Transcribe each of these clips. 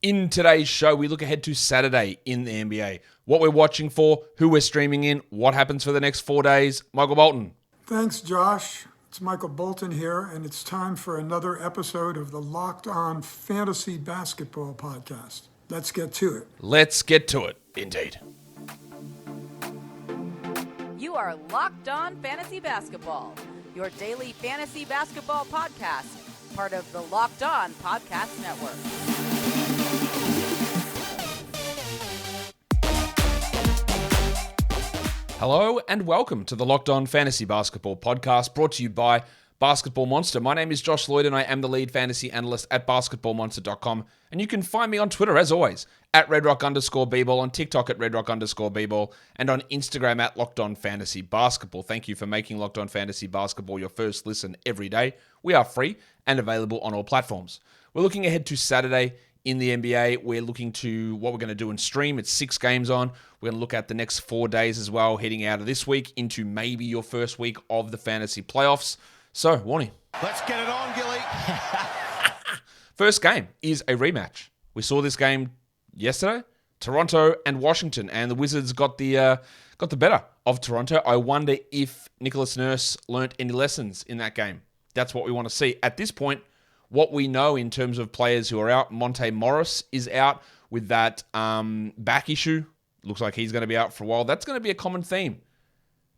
In today's show, we look ahead to Saturday in the NBA. What we're watching for, who we're streaming in, what happens for the next 4 days. Michael Bolton. Thanks, Josh. It's Michael Bolton here, and it's time for another episode of the Locked On Fantasy Basketball Podcast. Let's get to it. Let's get to it, indeed. You are Locked On Fantasy Basketball, your daily fantasy basketball podcast, part of the Locked On Podcast Network. Hello and welcome to the Locked On Fantasy Basketball Podcast, brought to you by Basketball Monster. My name is Josh Lloyd and I am the lead fantasy analyst at basketballmonster.com. And you can find me on Twitter, as always, at redrock_bball, on TikTok at redrock_bball, and on Instagram at Locked On Fantasy Basketball. Thank you for making Locked On Fantasy Basketball your first listen every day. We are free and available on all platforms. We're looking ahead to Saturday in the NBA. We're looking to what we're going to do in stream. It's 6 games on. We're going to look at the next 4 days as well, heading out of this week into maybe your first week of the fantasy playoffs. So, Warnie. Let's get it on, Gilly. First game is a rematch. We saw this game yesterday, Toronto and Washington, and the Wizards got the better of Toronto. I wonder if Nicholas Nurse learnt any lessons in that game. That's what we want to see. At this point, what we know in terms of players who are out, Monte Morris is out with that back issue. Looks like he's going to be out for a while. That's going to be a common theme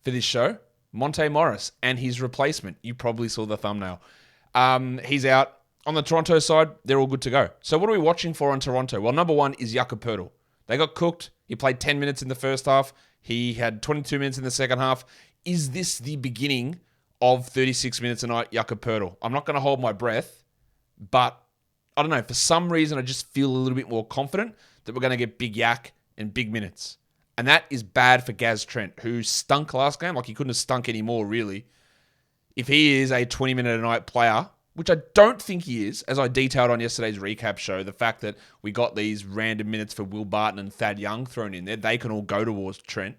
for this show. Monte Morris and his replacement. You probably saw the thumbnail. He's out. On the Toronto side, they're all good to go. So what are we watching for on Toronto? Well, number one is Jakob Poeltl. They got cooked. He played 10 minutes in the first half. He had 22 minutes in the second half. Is this the beginning of 36 minutes a night, Jakob Poeltl? I'm not going to hold my breath, but I don't know. For some reason, I just feel a little bit more confident that we're going to get big yak and big minutes. And that is bad for Gaz Trent, who stunk last game. Like, he couldn't have stunk anymore, really. If he is a 20-minute-a-night player, which I don't think he is, as I detailed on yesterday's recap show, the fact that we got these random minutes for Will Barton and Thad Young thrown in there, they can all go towards Trent.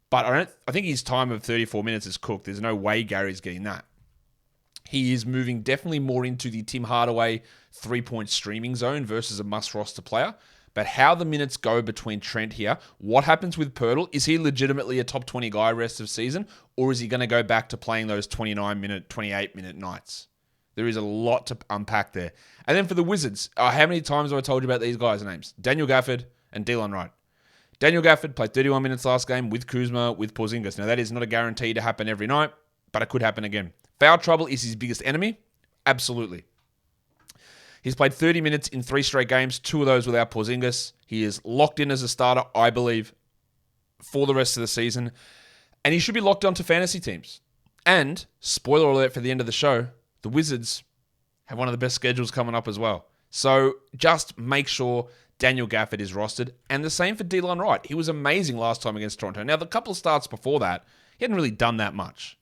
But I think his time of 34 minutes is cooked. There's no way Gary's getting that. He is moving definitely more into the Tim Hardaway three-point streaming zone versus a must-roster player. But how the minutes go between Trent here, what happens with Poeltl? Is he legitimately a top 20 guy rest of season? Or is he going to go back to playing those 29-minute, 28-minute nights? There is a lot to unpack there. And then for the Wizards, how many times have I told you about these guys' names? Daniel Gafford and Delon Wright. Daniel Gafford played 31 minutes last game with Kuzma, with Porzingis. Now, that is not a guarantee to happen every night, but it could happen again. Foul trouble is his biggest enemy? Absolutely. He's played 30 minutes in 3 straight games, 2 of those without Porzingis. He is locked in as a starter, I believe, for the rest of the season. And he should be locked onto fantasy teams. And, spoiler alert for the end of the show, the Wizards have one of the best schedules coming up as well. So just make sure Daniel Gafford is rostered. And the same for Delon Wright. He was amazing last time against Toronto. Now, the couple of starts before that, he hadn't really done that much.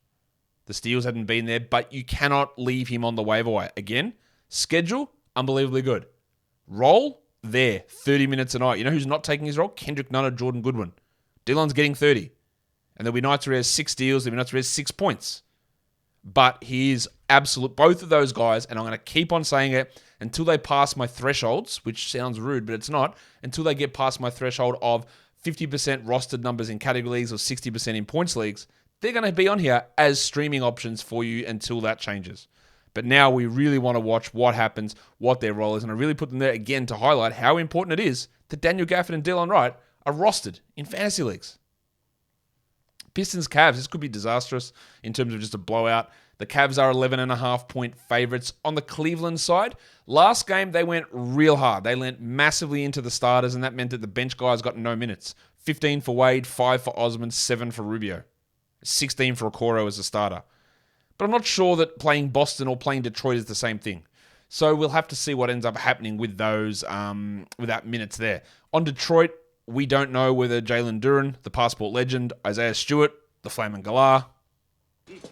The steals hadn't been there, but you cannot leave him on the waiver wire. Again, schedule, unbelievably good. Role, there, 30 minutes a night. You know who's not taking his role? Kendrick Nunn or Jordan Goodwin. Delon's getting 30. And there'll be nights where he has 6 steals, there'll be nights where he has 6 points. But he is absolute, both of those guys, and I'm going to keep on saying it until they pass my thresholds, which sounds rude, but it's not, until they get past my threshold of 50% rostered numbers in category leagues or 60% in points leagues. They're going to be on here as streaming options for you until that changes. But now we really want to watch what happens, what their role is, and I really put them there again to highlight how important it is that Daniel Gafford and Delon Wright are rostered in fantasy leagues. Pistons, Cavs, this could be disastrous in terms of just a blowout. The Cavs are 11.5-point favorites. On the Cleveland side, last game they went real hard. They lent massively into the starters, and that meant that the bench guys got no minutes. 15 for Wade, 5 for Osman, 7 for Rubio. 16 for Okoro as a starter. But I'm not sure that playing Boston or playing Detroit is the same thing. So we'll have to see what ends up happening with those, without minutes there. On Detroit, we don't know whether Jalen Duren, the passport legend, Isaiah Stewart, the Flamin' Galah.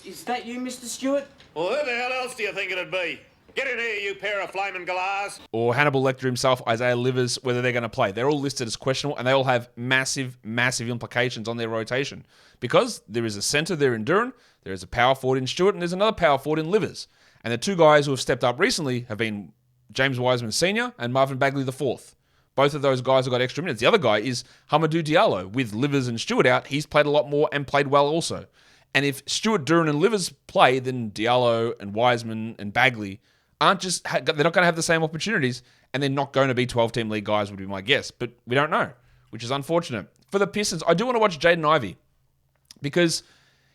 Is that you, Mr. Stewart? Well, who the hell else do you think it'd be? Get in here, you pair of flaming galahs. Or Hannibal Lecter himself, Isaiah Livers, whether they're going to play. They're all listed as questionable, and they all have massive, massive implications on their rotation. Because there is a center there in Duren, there is a power forward in Stewart, and there's another power forward in Livers. And the two guys who have stepped up recently have been James Wiseman Sr. and Marvin Bagley IV. Both of those guys have got extra minutes. The other guy is Hamidou Diallo. With Livers and Stewart out, he's played a lot more and played well also. And if Stewart, Duran, and Livers play, then Diallo and Wiseman and Bagley they're not going to have the same opportunities, and they're not going to be 12-team league guys, would be my guess. But we don't know, which is unfortunate. For the Pistons, I do want to watch Jaden Ivey because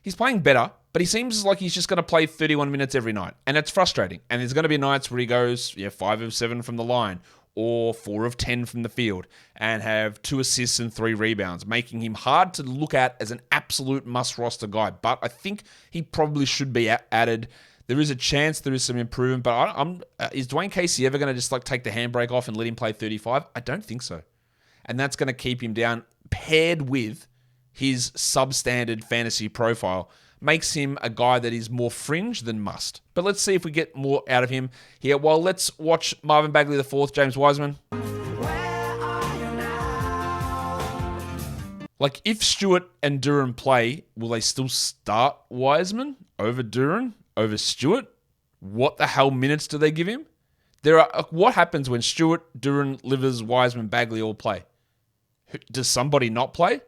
he's playing better, but he seems like he's just going to play 31 minutes every night, and it's frustrating. And there's going to be nights where he goes 5 of 7 from the line or 4 of 10 from the field and have 2 assists and 3 rebounds, making him hard to look at as an absolute must-roster guy. But I think he probably should be added. There is a chance there is some improvement, but is Dwayne Casey ever going to just take the handbrake off and let him play 35? I don't think so. And that's going to keep him down, paired with his substandard fantasy profile. Makes him a guy that is more fringe than must. But let's see if we get more out of him here. Well, let's watch Marvin Bagley IV, James Wiseman. If Stewart and Duran play, will they still start Wiseman over Duran, over Stewart? What the hell minutes do they give him? What happens when Stewart, Duran, Livers, Wiseman, Bagley all play? Does somebody not play?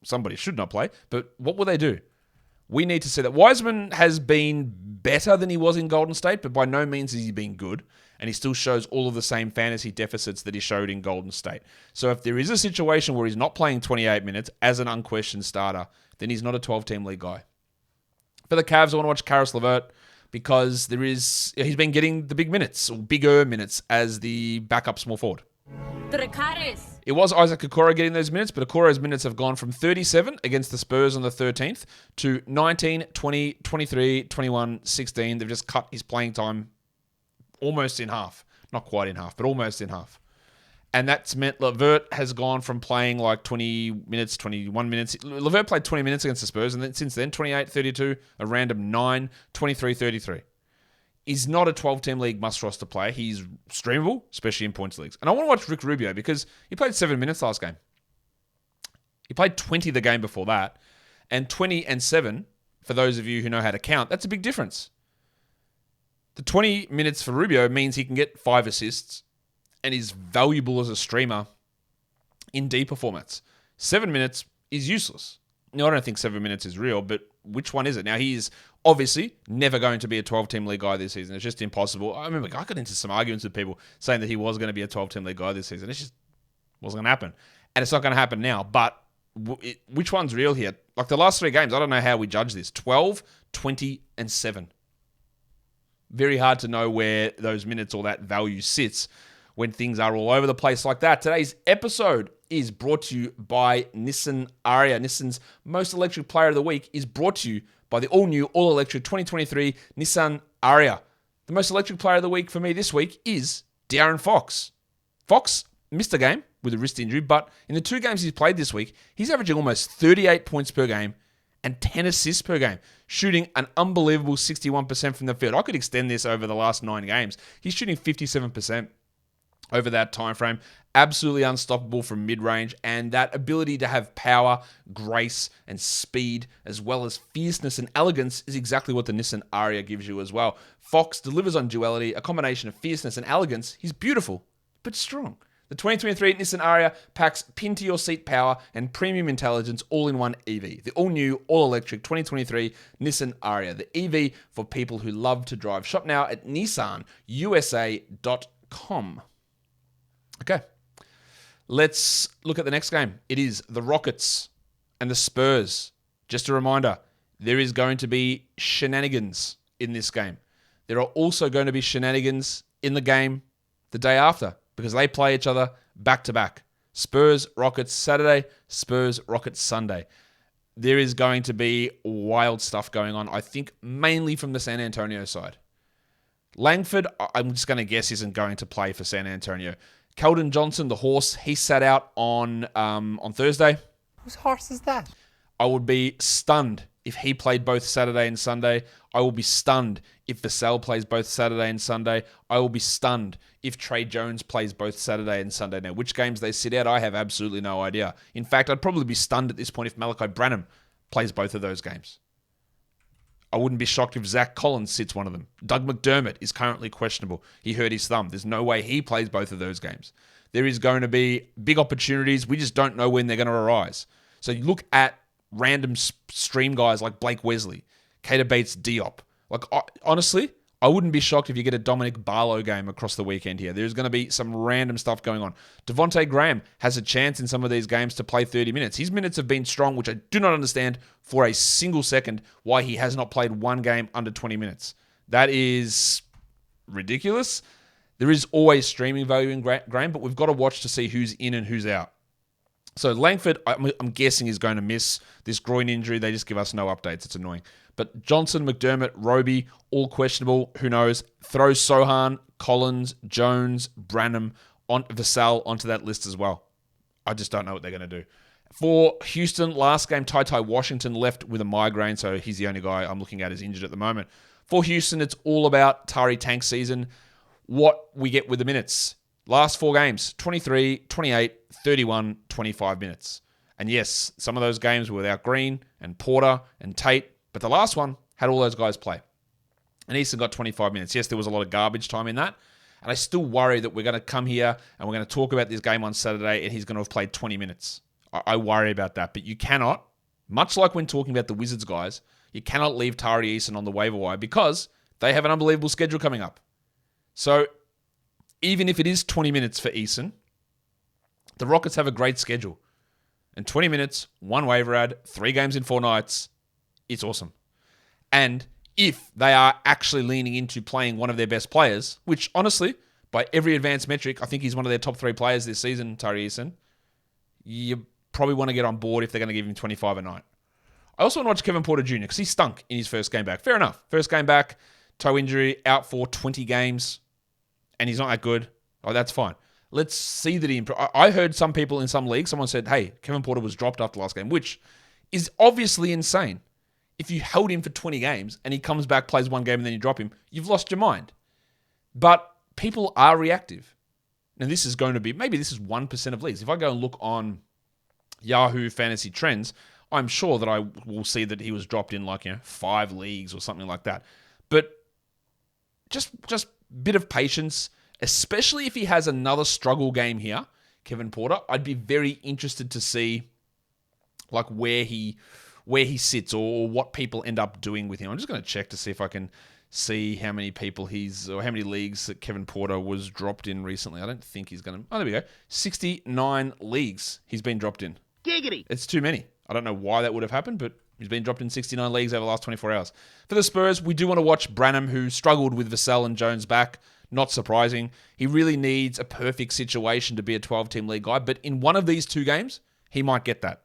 Somebody should not play, but what will they do? We need to see that. Wiseman has been better than he was in Golden State, but by no means has he been good. And he still shows all of the same fantasy deficits that he showed in Golden State. So if there is a situation where he's not playing 28 minutes as an unquestioned starter, then he's not a 12-team league guy. For the Cavs, I want to watch Karis LeVert because he's been getting the big minutes, or bigger minutes, as the backup small forward. It was Isaac Okoro getting those minutes, but Okoro's minutes have gone from 37 against the Spurs on the 13th to 19, 20, 23, 21, 16. They've just cut his playing time almost in half. Not quite in half, but almost in half. And that's meant LeVert has gone from playing 20 minutes, 21 minutes. LeVert played 20 minutes against the Spurs, and then since then, 28, 32, a random 9, 23, 33. He's not a 12-team league must-roster player. He's streamable, especially in points leagues. And I want to watch Rick Rubio because he played 7 minutes last game. He played 20 the game before that. And 20 and 7, for those of you who know how to count, that's a big difference. The 20 minutes for Rubio means he can get 5 assists and is valuable as a streamer in deeper formats. 7 minutes is useless. No, I don't think 7 minutes is real, but which one is it? Now, he is obviously never going to be a 12-team league guy this season. It's just impossible. I remember I got into some arguments with people saying that he was going to be a 12-team league guy this season. It just wasn't going to happen. And it's not going to happen now. But which one's real here? The last 3 games, I don't know how we judge this. 12, 20, and 7. Very hard to know where those minutes or that value sits when things are all over the place like that. Today's episode is brought to you by Nissan Ariya. Nissan's most electric player of the week is brought to you by the all-new, all-electric 2023 Nissan Ariya. The most electric player of the week for me this week is De'Aaron Fox. Fox missed a game with a wrist injury, but in the 2 games he's played this week, he's averaging almost 38 points per game and 10 assists per game, shooting an unbelievable 61% from the field. I could extend this over the last 9 games. He's shooting 57% over that time frame. Absolutely unstoppable from mid-range, and that ability to have power, grace, and speed, as well as fierceness and elegance, is exactly what the Nissan Ariya gives you as well. Fox delivers on duality, a combination of fierceness and elegance. He's beautiful, but strong. The 2023 Nissan Ariya packs pin-to-your-seat power and premium intelligence all in one EV. The all-new, all-electric 2023 Nissan Ariya, the EV for people who love to drive. Shop now at nissanusa.com. Okay, let's look at the next game. It is the Rockets and the Spurs. Just a reminder, there is going to be shenanigans in this game. There are also going to be shenanigans in the game the day after because they play each other back-to-back. Spurs, Rockets Saturday, Spurs, Rockets Sunday. There is going to be wild stuff going on, I think, mainly from the San Antonio side. Langford, I'm just going to guess, isn't going to play for San Antonio. Keldon Johnson, the horse, he sat out on Thursday. Whose horse is that? I would be stunned if he played both Saturday and Sunday. I will be stunned if Vassell plays both Saturday and Sunday. I will be stunned if Trey Jones plays both Saturday and Sunday. Now, which games they sit out, I have absolutely no idea. In fact, I'd probably be stunned at this point if Malachi Branham plays both of those games. I wouldn't be shocked if Zach Collins sits one of them. Doug McDermott is currently questionable. He hurt his thumb. There's no way he plays both of those games. There is going to be big opportunities. We just don't know when they're going to arise. So you look at random stream guys like Blake Wesley, Kater Bates Diop. Like, honestly, I wouldn't be shocked if you get a Dominic Barlow game across the weekend here. There's going to be some random stuff going on. Devontae Graham has a chance in some of these games to play 30 minutes. His minutes have been strong, which I do not understand for a single second why he has not played one game under 20 minutes. That is ridiculous. There is always streaming value in Graham, but we've got to watch to see who's in and who's out. So Langford, I'm guessing, is going to miss this groin injury. They just give us no updates. It's annoying. But Johnson, McDermott, Roby, all questionable. Who knows? Throw Sohan, Collins, Jones, Branham, Vassell onto that list as well. I just don't know what they're going to do. For Houston, last game, Ty Washington left with a migraine, so he's the only guy I'm looking at is injured at the moment. For Houston, it's all about Tari Tank season. What we get with the minutes. Last 4 games, 23, 28, 31, 25 minutes. And yes, some of those games were without Green and Porter and Tate, but the last one had all those guys play. And Easton got 25 minutes. Yes, there was a lot of garbage time in that. And I still worry that we're going to come here and we're going to talk about this game on Saturday and he's going to have played 20 minutes. I worry about that. But you cannot, much like when talking about the Wizards guys, you cannot leave Tari Easton on the waiver wire because they have an unbelievable schedule coming up. So even if it is 20 minutes for Eason, the Rockets have a great schedule. And 20 minutes, 1 waiver ad, 3 games in 4 nights, it's awesome. And if they are actually leaning into playing one of their best players, which honestly, by every advanced metric, I think he's one of their top 3 players this season, Tari Eason, you probably want to get on board if they're going to give him 25 a night. I also want to watch Kevin Porter Jr. because he stunk in his first game back. Fair enough. First game back, toe injury, out for 20 games. And he's not that good. Oh, that's fine. Let's see that he improves. I heard some people in some leagues, someone said, hey, Kevin Porter was dropped after last game, which is obviously insane. If you held him for 20 games and he comes back, plays 1 game, and then you drop him, you've lost your mind. But people are reactive. Now, this is going to be, maybe this is 1% of leagues. If I go and look on Yahoo Fantasy Trends, I'm sure that I will see that he was dropped in 5 leagues or something like that. But just bit of patience, especially if he has another struggle game here, Kevin Porter. I'd be very interested to see where he sits or what people end up doing with him. I'm just going to check to see if I can see how many people how many leagues that Kevin Porter was dropped in recently. I don't think he's going to. Oh, there we go. 69 leagues he's been dropped in. Giggity. It's too many. I don't know why that would have happened, but he's been dropped in 69 leagues over the last 24 hours. For the Spurs, we do want to watch Branham, who struggled with Vassell and Jones back. Not surprising. He really needs a perfect situation to be a 12-team league guy, but in one of these 2 games, he might get that.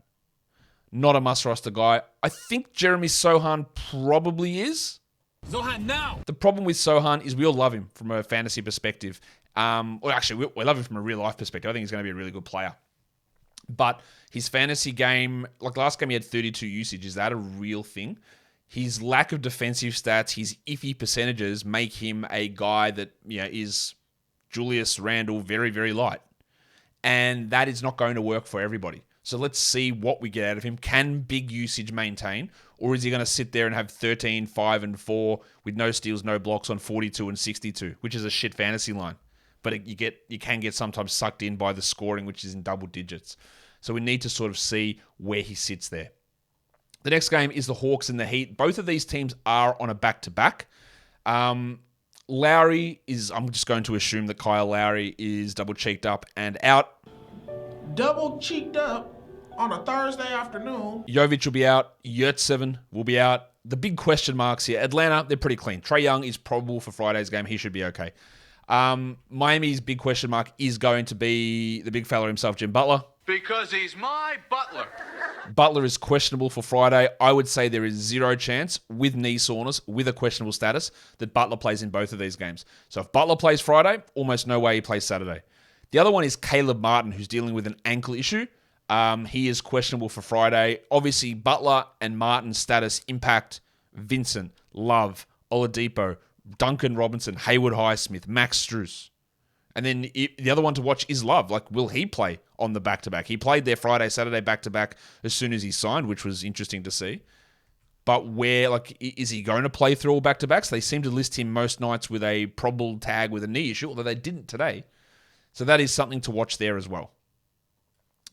Not a must-roster guy. I think Jeremy Sohan probably is. Zohan now. The problem with Sohan is we all love him from a fantasy perspective. Well, actually, we love him from a real-life perspective. I think he's going to be a really good player. But his fantasy game, last game he had 32 usage. Is that a real thing? His lack of defensive stats, his iffy percentages make him a guy that is Julius Randle very, very light. And that is not going to work for everybody. So let's see what we get out of him. Can big usage maintain? Or is he going to sit there and have 13, 5, and 4 with no steals, no blocks on 42 and 62, which is a shit fantasy line. But you can get sometimes sucked in by the scoring, which is in double digits. So we need to sort of see where he sits there. The next game is the Hawks and the Heat. Both of these teams are on a back-to-back. Lowry is, I'm just going to assume that Kyle Lowry is double-cheeked up and out. Double-cheeked up on a Thursday afternoon. Jovic will be out. Yurtseven will be out. The big question marks here. Atlanta, they're pretty clean. Trae Young is probable for Friday's game. He should be okay. Miami's big question mark is going to be the big fella himself, Jim Butler. Because he's my butler. Butler is questionable for Friday. I would say there is 0 chance with knee soreness, with a questionable status, that Butler plays in both of these games. So if Butler plays Friday, almost no way he plays Saturday. The other one is Caleb Martin, who's dealing with an ankle issue. He is questionable for Friday. Obviously, Butler and Martin's status impact Vincent, Love, Oladipo, Duncan Robinson, Hayward Highsmith, Max Strus. And then the other one to watch is Love. Will he play on the back-to-back? He played their Friday, Saturday back-to-back as soon as he signed, which was interesting to see. But is he going to play through all back-to-backs? They seem to list him most nights with a probable tag with a knee issue, although they didn't today. So that is something to watch there as well.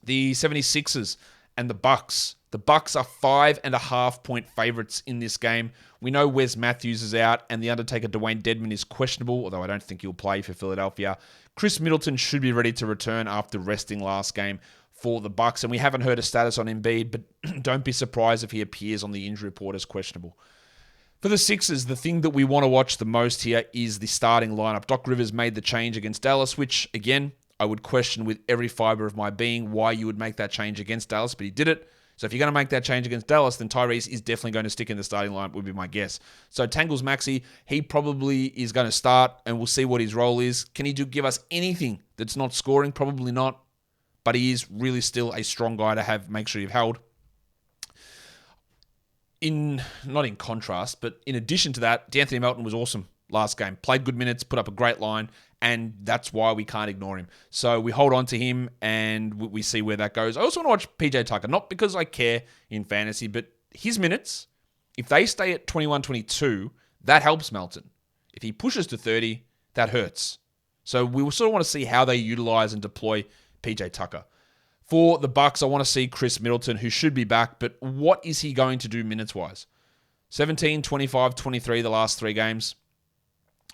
The 76ers and the Bucks. The Bucks are 5.5-point favorites in this game. We know Wes Matthews is out, and the Undertaker Dwayne Dedmon is questionable, although I don't think he'll play for Philadelphia. Chris Middleton should be ready to return after resting last game for the Bucks, and we haven't heard a status on Embiid, but don't be surprised if he appears on the injury report as questionable. For the Sixers, the thing that we want to watch the most here is the starting lineup. Doc Rivers made the change against Dallas, which, again, I would question with every fiber of my being why you would make that change against Dallas, but he did it. So if you're going to make that change against Dallas, then Tyrese is definitely going to stick in the starting lineup, would be my guess. So Tangles Maxey, he probably is going to start, and we'll see what his role is. Can he give us anything that's not scoring? Probably not. But he is really still a strong guy to make sure you've held. Not in contrast, but in addition to that, D'Anthony Melton was awesome last game. Played good minutes, put up a great line, and that's why we can't ignore him. So we hold on to him, and we see where that goes. I also want to watch PJ Tucker, not because I care in fantasy, but his minutes, if they stay at 21-22, that helps Melton. If he pushes to 30, that hurts. So we sort of want to see how they utilize and deploy PJ Tucker. For the Bucks, I want to see Chris Middleton, who should be back, but what is he going to do minutes-wise? 17, 25, 23 the last 3 games.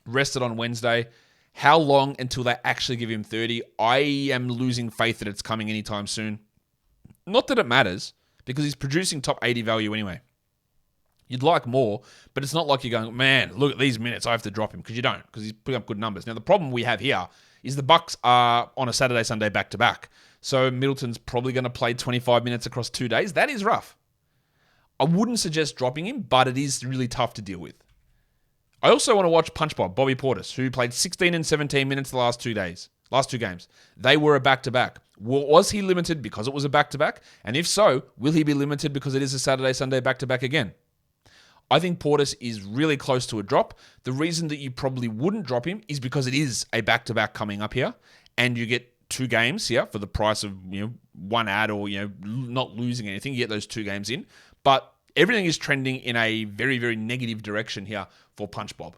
Rested on Wednesday. How long until they actually give him 30? I am losing faith that it's coming anytime soon. Not that it matters, because he's producing top 80 value anyway. You'd like more, but it's not like you're going, man, look at these minutes, I have to drop him, because you don't, because he's putting up good numbers. Now, the problem we have here is the Bucks are on a Saturday, Sunday back-to-back. So Middleton's probably going to play 25 minutes across 2 days. That is rough. I wouldn't suggest dropping him, but it is really tough to deal with. I also want to watch Punch Bob, Bobby Portis, who played 16 and 17 minutes the last 2 games. They were a back-to-back. Was he limited because it was a back-to-back? And if so, will he be limited because it is a Saturday, Sunday back-to-back again? I think Portis is really close to a drop. The reason that you probably wouldn't drop him is because it is a back-to-back coming up here, and you get 2 games here for the price of one ad or not losing anything. You get those 2 games in, but everything is trending in a very, very negative direction here for Punch Bob.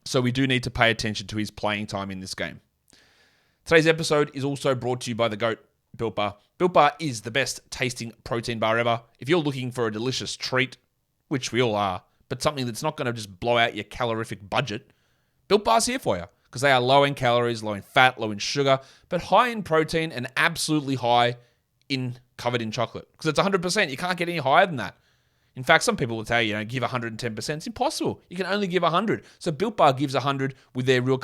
So we do need to pay attention to his playing time in this game. Today's episode is also brought to you by the GOAT, Built Bar. Built Bar is the best tasting protein bar ever. If you're looking for a delicious treat, which we all are, but something that's not going to just blow out your calorific budget, Built Bar's here for you, because they are low in calories, low in fat, low in sugar, but high in protein and absolutely high in covered in chocolate. Because it's 100%. You can't get any higher than that. In fact, some people will tell you, give 110%. It's impossible. You can only give 100. So Built Bar gives 100 with their real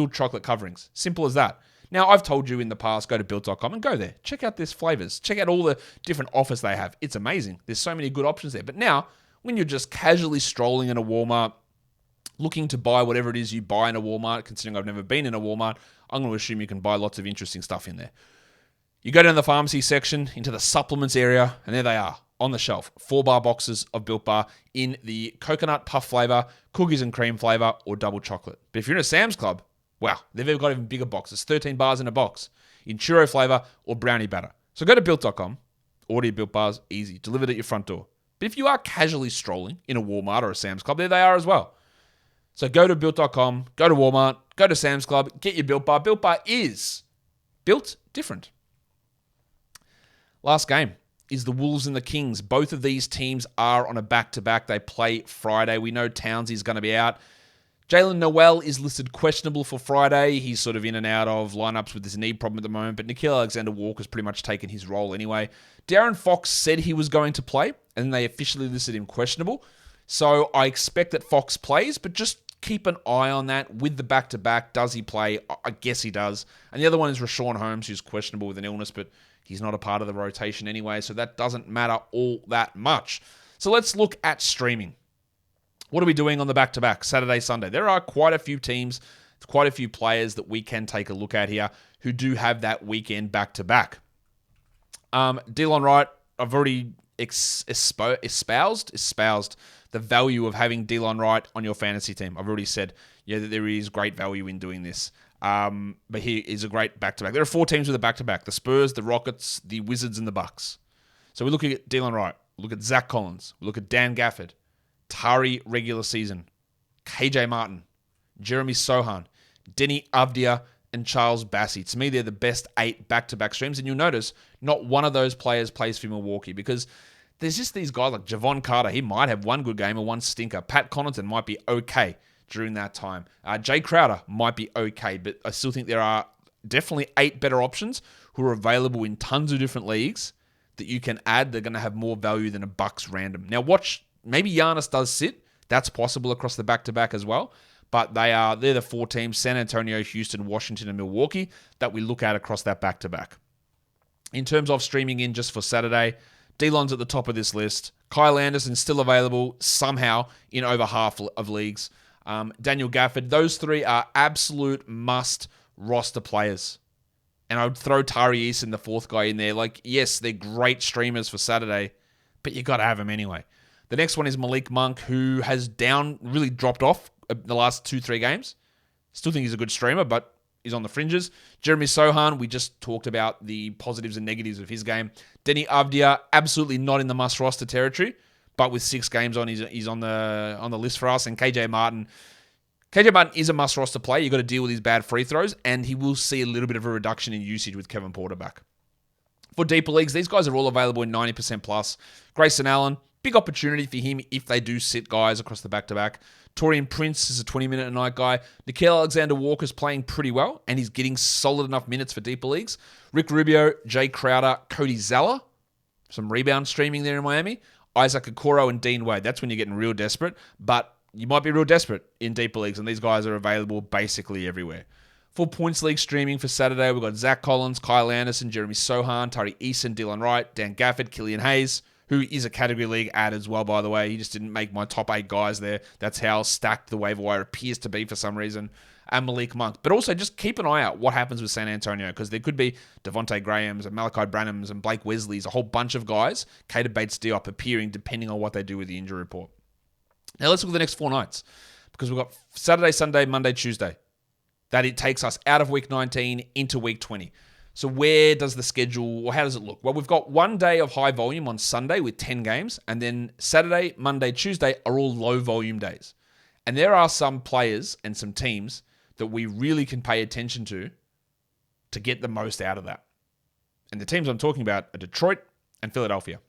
chocolate coverings. Simple as that. Now, I've told you in the past, go to Built.com and go there. Check out these flavors. Check out all the different offers they have. It's amazing. There's so many good options there. But now, when you're just casually strolling in a Walmart, looking to buy whatever it is you buy in a Walmart, considering I've never been in a Walmart, I'm going to assume you can buy lots of interesting stuff in there. You go down the pharmacy section into the supplements area, and there they are on the shelf. 4-bar boxes of Built Bar in the coconut puff flavor, cookies and cream flavor, or double chocolate. But if you're in a Sam's Club, wow, they've got even bigger boxes, 13 bars in a box, in churro flavor or brownie batter. So go to Built.com, order your Built Bars, easy, delivered at your front door. But if you are casually strolling in a Walmart or a Sam's Club, there they are as well. So go to Built.com, go to Walmart, go to Sam's Club, get your Built Bar. Built Bar is built different. Last game is the Wolves and the Kings. Both of these teams are on a back-to-back. They play Friday. We know Townsend's going to be out. Jalen Noel is listed questionable for Friday. He's sort of in and out of lineups with this knee problem at the moment, but Nickeil Alexander-Walker's pretty much taken his role anyway. Darren Fox said he was going to play, and they officially listed him questionable. So I expect that Fox plays, but just keep an eye on that with the back-to-back. Does he play? I guess he does. And the other one is Rashawn Holmes, who's questionable with an illness, but he's not a part of the rotation anyway, so that doesn't matter all that much. So let's look at streaming. What are we doing on the back-to-back, Saturday, Sunday? There are quite a few teams, quite a few players that we can take a look at here who do have that weekend back-to-back. Delon Wright, I've already espoused the value of having Delon Wright on your fantasy team. I've already said, that there is great value in doing this. But he is a great back-to-back. There are 4 teams with a back-to-back. The Spurs, the Rockets, the Wizards, and the Bucks. So we're looking at Delon Wright. We look at Zach Collins. We look at Dan Gafford, Tari regular season, KJ Martin, Jeremy Sohan, Denny Avdia, and Charles Bassey. To me, they're the best 8 back-to-back streams. And you'll notice not one of those players plays for Milwaukee because there's just these guys like Javon Carter. He might have one good game or one stinker. Pat Connaughton might be okay during that time. Jay Crowder might be okay, but I still think there are definitely 8 better options who are available in tons of different leagues that you can add. They're going to have more value than a Bucks random. Now watch, maybe Giannis does sit. That's possible across the back-to-back as well. But they're the 4 teams, San Antonio, Houston, Washington, and Milwaukee, that we look at across that back-to-back. In terms of streaming in just for Saturday, Delon's at the top of this list. Kyle Anderson still available somehow in over half of leagues. Daniel Gafford, those 3 are absolute must roster players. And I would throw Tari Eason, the 4th guy, in there. Like, yes, they're great streamers for Saturday, but you got to have them anyway. The next one is Malik Monk, who has really dropped off the last 2-3 games. Still think he's a good streamer, but he's on the fringes. Jeremy Sohan, we just talked about the positives and negatives of his game. Denny Avdia, absolutely not in the must roster territory, but with 6 games on, he's on the list for us. And KJ Martin is a must roster play. You've got to deal with his bad free throws, and he will see a little bit of a reduction in usage with Kevin Porter back. For deeper leagues, these guys are all available in 90% plus. Grayson Allen, big opportunity for him if they do sit guys across the back-to-back. Torian Prince is a 20-minute-a-night guy. Nickeil Alexander-Walker's playing pretty well, and he's getting solid enough minutes for deeper leagues. Rick Rubio, Jay Crowder, Cody Zeller, some rebound streaming there in Miami. Isaac Okoro and Dean Wade. That's when you're getting real desperate, but you might be real desperate in deeper leagues, and these guys are available basically everywhere. For points league streaming for Saturday, we've got Zach Collins, Kyle Anderson, Jeremy Sohan, Tari Eason, Delon Wright, Dan Gafford, Killian Hayes, who is a category league ad as well, by the way. He just didn't make my top 8 guys there. That's how stacked the waiver wire appears to be for some reason. And Malik Monk. But also just keep an eye out what happens with San Antonio, because there could be Devontae Grahams and Malachi Branhams and Blake Wesley's, a whole bunch of guys, Cater Bates-Diop appearing depending on what they do with the injury report. Now let's look at the next 4 nights, because we've got Saturday, Sunday, Monday, Tuesday. That it takes us out of week 19 into week 20. So where does the schedule, or how does it look? Well, we've got 1 day of high volume on Sunday with 10 games, and then Saturday, Monday, Tuesday are all low volume days. And there are some players and some teams that we really can pay attention to get the most out of that. And the teams I'm talking about are Detroit and Philadelphia.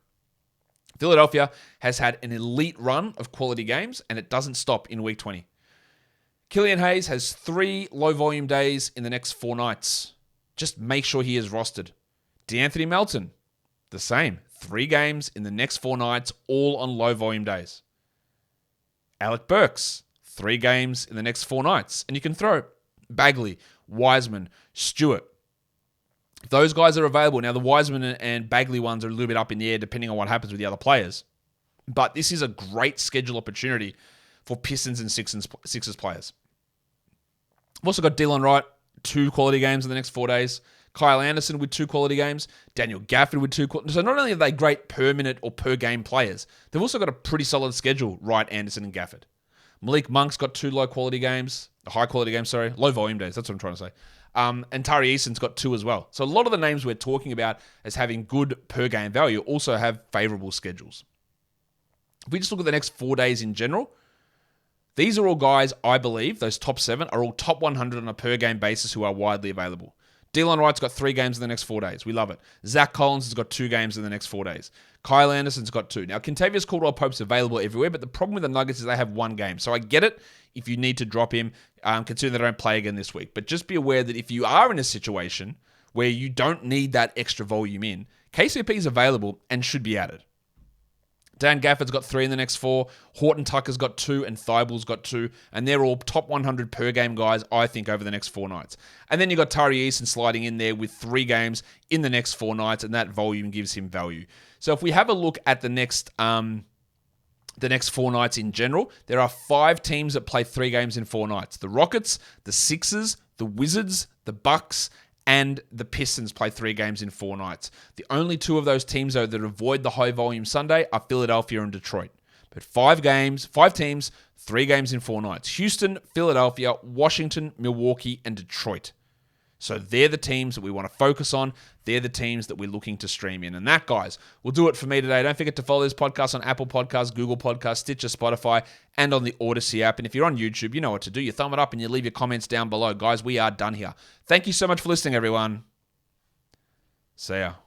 Philadelphia has had an elite run of quality games, and it doesn't stop in week 20. Killian Hayes has 3 low volume days in the next 4 nights. Just make sure he is rostered. DeAnthony Melton, the same. 3 games in the next 4 nights, all on low volume days. Alec Burks, 3 games in the next 4 nights. And you can throw Bagley, Wiseman, Stewart. If those guys are available, now the Wiseman and Bagley ones are a little bit up in the air depending on what happens with the other players. But this is a great schedule opportunity for Pistons and Sixers players. I've also got Delon Wright, 2 quality games in the next 4 days. Kyle Anderson with 2 quality games. Daniel Gafford with 2 quality. So not only are they great per minute or per game players, they've also got a pretty solid schedule, Wright, Anderson, and Gafford. Malik Monk's got 2 low volume days. That's what I'm trying to say. And Tari Eason's got 2 as well. So a lot of the names we're talking about as having good per game value also have favorable schedules. If we just look at the next 4 days in general, these are all guys, I believe, those top 7 are all top 100 on a per game basis who are widely available. Delon Wright's got 3 games in the next 4 days. We love it. Zach Collins has got 2 games in the next 4 days. Kyle Anderson's got 2. Now, Kentavious Caldwell-Pope's available everywhere, but the problem with the Nuggets is they have 1 game. So I get it if you need to drop him, considering they don't play again this week. But just be aware that if you are in a situation where you don't need that extra volume in, KCP is available and should be added. Dan Gafford's got 3 in the next 4. Horton Tucker's got 2, and Thibel's got 2. And they're all top 100 per game guys, I think, over the next 4 nights. And then you've got Tari Eason sliding in there with 3 games in the next 4 nights, and that volume gives him value. So if we have a look at the next 4 nights in general, there are 5 teams that play 3 games in 4 nights. The Rockets, the Sixers, the Wizards, the Bucks, and the Pistons play 3 games in 4 nights. The only 2 of those teams, though, that avoid the high volume Sunday are Philadelphia and Detroit. But 5 teams, 3 games in 4 nights. Houston, Philadelphia, Washington, Milwaukee, and Detroit. So they're the teams that we want to focus on. They're the teams that we're looking to stream in. And that, guys, will do it for me today. Don't forget to follow this podcast on Apple Podcasts, Google Podcasts, Stitcher, Spotify, and on the Odyssey app. And if you're on YouTube, you know what to do. You thumb it up and you leave your comments down below. Guys, we are done here. Thank you so much for listening, everyone. See ya.